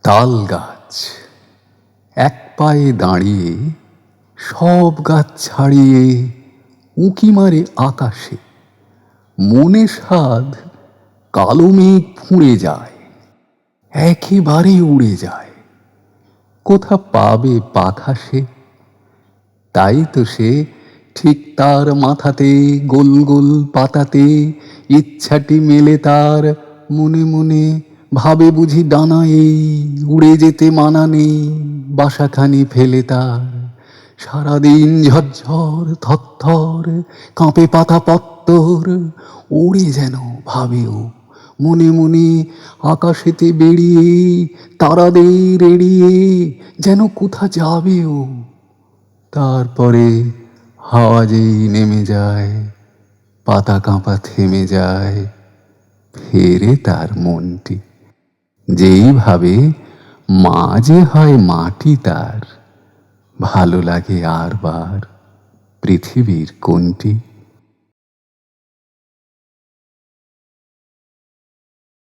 তাল গাছ এক পায়ে দাঁড়িয়ে সব গাছ ছাড়িয়ে উঁকি মারে আকাশে। মনে সাধ কালো মেঘ ফুঁড়ে যায়, একেবারে উড়ে যায়, কোথা পাবে পাখা সে। তাই তো সে ঠিক তার মাথাতে গোল গোল পাতাতে ইচ্ছাটি মেলে তার মনে মনে। ভাবে বুঝি ডানা এই উড়ে যেতে মানা নেই, বাসাখানি ফেলে তার। সারাদিন ঝরঝর থরথর কাঁপে পাতা পত্তর, ওড়ে যেন ভাবেও মনে মনে আকাশেতে বেরিয়ে, তারাদের এড়িয়ে যেন কোথা যাবেও। তারপরে হাওয়া যেই নেমে যায়, পাতা কাঁপা থেমে যায়, ফেরে তার মনটি। যেই ভাবে মা যে হয় মাটি তার, ভালো লাগে আর বার পৃথিবীর কোনটি।